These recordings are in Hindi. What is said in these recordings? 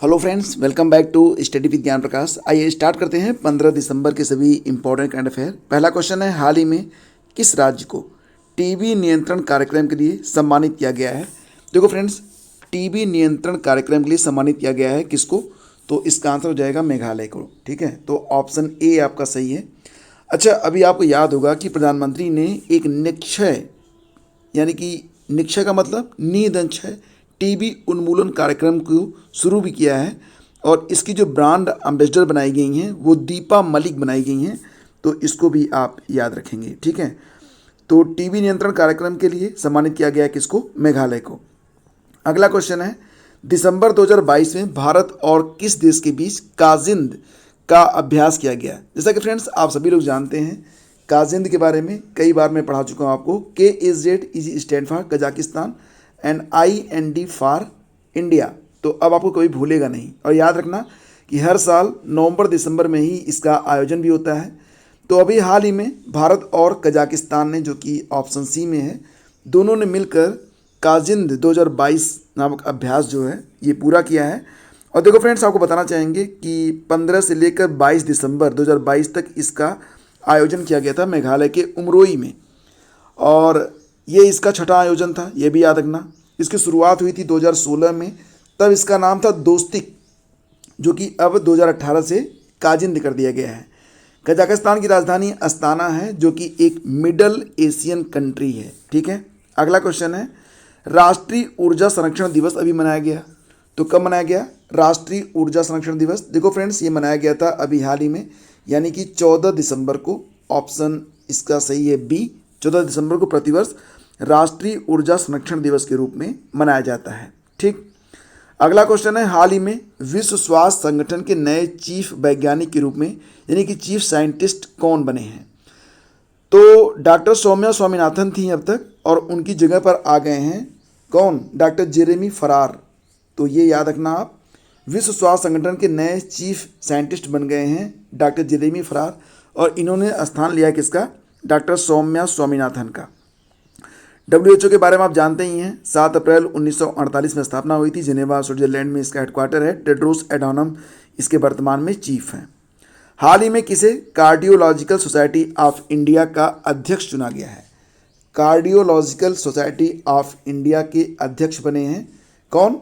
Hello friends, welcome back to study with Gyan Prakash. आइए स्टार्ट करते हैं 15 दिसंबर के सभी इंपॉर्टेंट करंट अफेयर। पहला क्वेश्चन है, हाल ही में किस राज्य को टीबी नियंत्रण कार्यक्रम के लिए सम्मानित किया गया है। देखो फ्रेंड्स, टीबी नियंत्रण कार्यक्रम के लिए सम्मानित किया गया है किसको, तो इसका आंसर हो जाएगा मेघालय को। ठीक है, तो ऑप्शन ए आपका सही है। अच्छा, अभी आपको याद होगा कि प्रधानमंत्री ने एक निक्षय, यानी कि निक्षय का मतलब निदंक्षय टीबी उन्मूलन कार्यक्रम को शुरू भी किया है, और इसकी जो ब्रांड एम्बेसडर बनाई गई हैं वो दीपा मलिक बनाई गई हैं, तो इसको भी आप याद रखेंगे। ठीक है, तो टीबी नियंत्रण कार्यक्रम के लिए सम्मानित किया गया है किसको, मेघालय को। अगला क्वेश्चन है, दिसंबर 2022 में भारत और किस देश के बीच काजिंद का अभ्यास किया गया। जैसा कि फ्रेंड्स आप सभी लोग जानते हैं, काजिंद के बारे में कई बार मैं पढ़ा चुका हूँ आपको। KAZ is stand for Kazakhstan and IND for India. तो अब आपको कोई भूलेगा नहीं, और याद रखना कि हर साल नवंबर दिसंबर में ही इसका आयोजन भी होता है। तो अभी हाल ही में भारत और कजाकिस्तान ने, जो कि ऑप्शन सी में है, दोनों ने मिलकर काजिंद 2022 नामक अभ्यास जो है ये पूरा किया है। और देखो फ्रेंड्स, आपको बताना चाहेंगे कि 15 से लेकर 22 दिसंबर 2022 तक इसका आयोजन किया गया था मेघालय के उमरोई में, और ये इसका छठा आयोजन था, ये भी याद रखना। इसकी शुरुआत हुई थी 2016 में, तब इसका नाम था दोस्तिक, जो कि अब 2018 से काजिंद कर दिया गया है। कजाकिस्तान की राजधानी अस्ताना है, जो कि एक मिडल एशियन कंट्री है। ठीक है, अगला क्वेश्चन है, राष्ट्रीय ऊर्जा संरक्षण दिवस अभी मनाया गया, तो कब मनाया गया राष्ट्रीय ऊर्जा संरक्षण दिवस। देखो फ्रेंड्स, ये मनाया गया था अभी हाल ही में, यानी कि 14 दिसंबर को। ऑप्शन इसका सही है बी, 14 दिसंबर को प्रतिवर्ष राष्ट्रीय ऊर्जा संरक्षण दिवस के रूप में मनाया जाता है। ठीक, अगला क्वेश्चन है, हाल ही में विश्व स्वास्थ्य संगठन के नए चीफ वैज्ञानिक के रूप में, यानी कि चीफ साइंटिस्ट कौन बने हैं। तो डॉक्टर सौम्या स्वामीनाथन थी अब तक, और उनकी जगह पर आ गए हैं कौन, डॉक्टर जेरेमी फरार। तो ये याद रखना आप, विश्व स्वास्थ्य संगठन के नए चीफ साइंटिस्ट बन गए हैं डॉक्टर जेरेमी फरार, और इन्होंने स्थान लिया किसका, डॉक्टर सौम्या स्वामीनाथन का। WHO के बारे में आप जानते ही हैं, 7 अप्रैल 1948 में स्थापना हुई थी, जिनेवा स्विट्जरलैंड में इसका हेडक्वार्टर है। टेड्रोस एडहानम इसके वर्तमान में चीफ हैं। हाल ही में किसे कार्डियोलॉजिकल सोसाइटी ऑफ इंडिया का अध्यक्ष चुना गया है। कार्डियोलॉजिकल सोसाइटी ऑफ इंडिया के अध्यक्ष बने हैं कौन,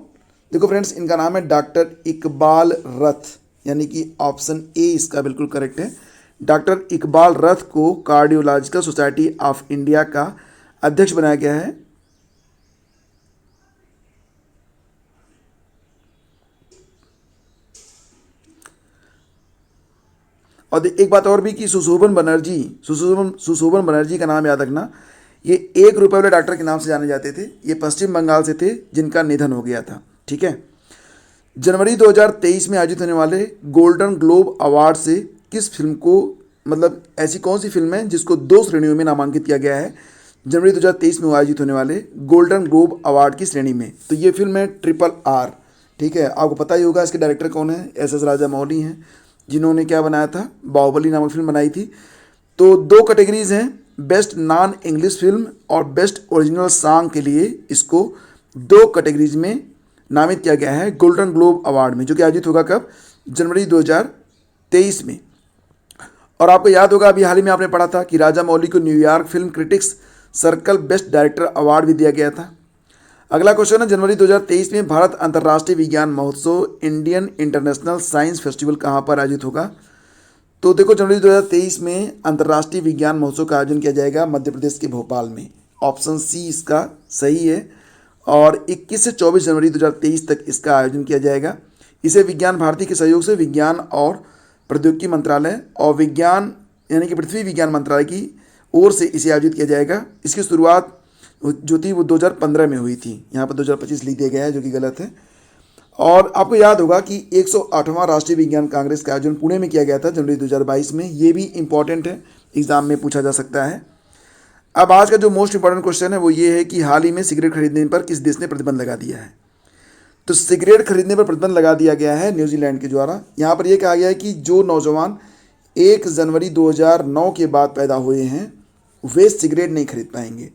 देखो फ्रेंड्स, इनका नाम है डॉक्टर इकबाल रथ, यानी कि ऑप्शन ए इसका बिल्कुल करेक्ट है। डॉक्टर इकबाल रथ को कार्डियोलॉजिकल सोसाइटी ऑफ इंडिया का अध्यक्ष बनाया गया है। और एक बात और भी कि सुशोभन बनर्जी का नाम याद रखना। ये 1 रुपये वाले डॉक्टर के नाम से जाने जाते थे। ये पश्चिम बंगाल से थे, जिनका निधन हो गया था। ठीक है, जनवरी 2023 में आयोजित होने वाले गोल्डन ग्लोब अवार्ड से किस फिल्म को, मतलब ऐसी कौन सी फिल्म है जिसको 2 श्रेणियों में नामांकित किया गया है जनवरी 2023 में आयोजित होने वाले गोल्डन ग्लोब अवार्ड की श्रेणी में। तो ये फिल्म है RRR। ठीक है, आपको पता ही होगा इसके डायरेक्टर कौन है, SS राजामौली हैं, जिन्होंने क्या बनाया था, बाहुबली नामक फिल्म बनाई थी। तो 2 कैटेगरीज हैं, बेस्ट नॉन इंग्लिश फिल्म और बेस्ट ओरिजिनल सॉन्ग के लिए इसको 2 कैटेगरीज में नामित किया गया है गोल्डन ग्लोब अवार्ड में, जो कि आयोजित होगा कब, जनवरी 2023 में। और आपको याद होगा अभी हाल ही में आपने पढ़ा था कि राजामौली को New York film critics circle best director award भी दिया गया था। अगला क्वेश्चन है, जनवरी 2023 में भारत अंतर्राष्ट्रीय विज्ञान महोत्सव इंडियन इंटरनेशनल साइंस फेस्टिवल कहाँ पर आयोजित होगा। तो देखो, जनवरी 2023 में अंतर्राष्ट्रीय विज्ञान महोत्सव का आयोजन किया जाएगा मध्य प्रदेश के भोपाल में। ऑप्शन सी इसका सही है, और 21 से 24 जनवरी 2023 तक इसका आयोजन किया जाएगा। इसे विज्ञान भारती के सहयोग से विज्ञान और प्रौद्योगिकी मंत्रालय और विज्ञान, यानी कि पृथ्वी विज्ञान मंत्रालय की ओर से इसे आयोजित किया जाएगा। इसकी शुरुआत जो थी वो 2015 में हुई थी, यहाँ पर 2025 लिख दिया गया है, जो कि गलत है। और आपको याद होगा कि 108वां राष्ट्रीय विज्ञान कांग्रेस का आयोजन पुणे में किया गया था जनवरी 2022 में। ये भी इंपॉर्टेंट है, एग्जाम में पूछा जा सकता है। अब आज का जो मोस्ट इंपॉर्टेंट क्वेश्चन है वो ये है कि हाल ही में सिगरेट खरीदने पर किस देश ने प्रतिबंध लगा दिया है। तो सिगरेट खरीदने पर प्रतिबंध लगा दिया गया है न्यूजीलैंड के द्वारा। यहाँ पर यह कहा गया है कि जो नौजवान 1 जनवरी 2009 के बाद पैदा हुए हैं वे सिगरेट नहीं खरीद पाएंगे।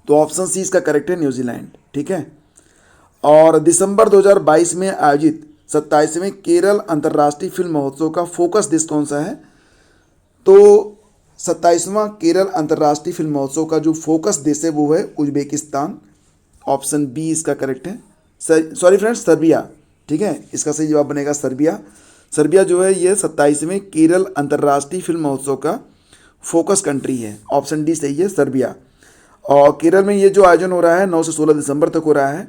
तो ऑप्शन सी इसका करेक्ट है, न्यूजीलैंड। ठीक है, और दिसंबर 2022 में आयोजित 27वें केरल अंतर्राष्ट्रीय फिल्म महोत्सव का फोकस देश कौन सा है? तो 27वां केरल अंतर्राष्ट्रीय फिल्म महोत्सव का जो फोकस देश है वो है उज्बेकिस्तान। ऑप्शन बी इसका करेक्ट है। Sorry friends, Serbia. ठीक है, इसका सही जवाब बनेगा सर्बिया। सर्बिया जो है ये 27वें केरल अंतर्राष्ट्रीय फिल्म महोत्सव का फोकस कंट्री है। ऑप्शन डी सही है, सर्बिया। और केरल में ये जो आयोजन हो रहा है 9 से 16 दिसंबर तक हो रहा है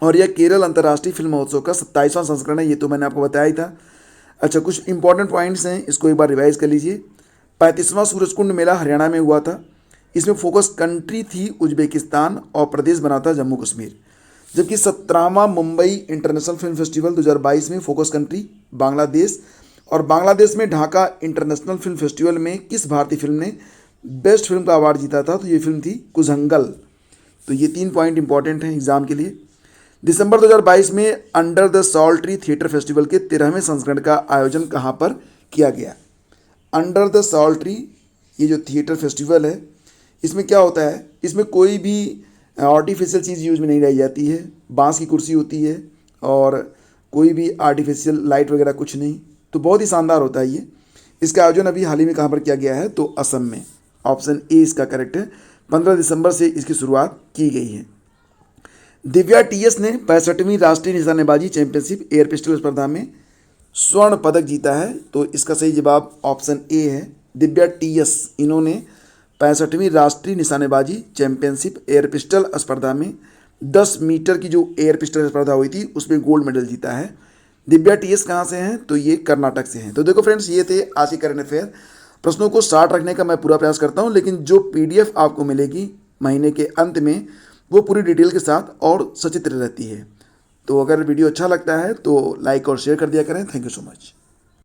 और यह केरल अंतर्राष्ट्रीय फिल्म महोत्सव का 27वां संस्करण है। ये तो मैंने आपको बताया ही था। अच्छा, कुछ इंपॉर्टेंट पॉइंट्स हैं, इसको एक बार रिवाइज कर लीजिए। 35वां सूरजकुंड मेला हरियाणा में हुआ था। इसमें फोकस कंट्री थी उज्बेकिस्तान और प्रदेश बना था जम्मू कश्मीर। जबकि 17वां मुंबई इंटरनेशनल फिल्म फेस्टिवल 2022 में फोकस कंट्री बांग्लादेश, और बांग्लादेश में ढाका इंटरनेशनल फिल्म फेस्टिवल में किस भारतीय फिल्म ने बेस्ट फिल्म का अवार्ड जीता था? तो ये फिल्म थी कुझंगल। तो ये 3 पॉइंट इंपॉर्टेंट हैं एग्जाम के लिए। दिसंबर 2022 में under the salt tree theatre festival के 13वें संस्करण का आयोजन कहाँ पर किया गया? अंडर द सॉल्ट ट्री ये जो थिएटर फेस्टिवल है, इसमें क्या होता है, इसमें कोई भी आर्टिफिशियल चीज़ यूज में नहीं लाई जाती है। बांस की कुर्सी होती है और कोई भी आर्टिफिशियल लाइट वगैरह कुछ नहीं। तो बहुत ही शानदार होता है ये। इसका आयोजन अभी हाल ही में कहाँ पर किया गया है? तो असम में। ऑप्शन ए इसका करेक्ट है। 15 दिसंबर से इसकी शुरुआत की गई है। दिव्या टीएस ने 65वीं राष्ट्रीय निशानेबाजी चैंपियनशिप एयर पिस्टल स्पर्धा में स्वर्ण पदक जीता है। तो इसका सही जवाब ऑप्शन ए है, दिव्या टीएस। इन्होंने 65वीं राष्ट्रीय निशानेबाजी चैंपियनशिप एयर पिस्टल स्पर्धा में 10 मीटर की जो एयर पिस्टल स्पर्धा हुई थी उसमें गोल्ड मेडल जीता है। दिव्या टीएस कहाँ से हैं? तो ये कर्नाटक से हैं। तो देखो फ्रेंड्स, ये थे आज के करंट अफेयर। प्रश्नों को शार्ट रखने का मैं पूरा प्रयास करता हूँ, लेकिन जो पीडीएफ आपको मिलेगी महीने के अंत में वो पूरी डिटेल के साथ और सचित्र रहती है। तो अगर वीडियो अच्छा लगता है तो लाइक और शेयर कर दिया करें। Thank you so much.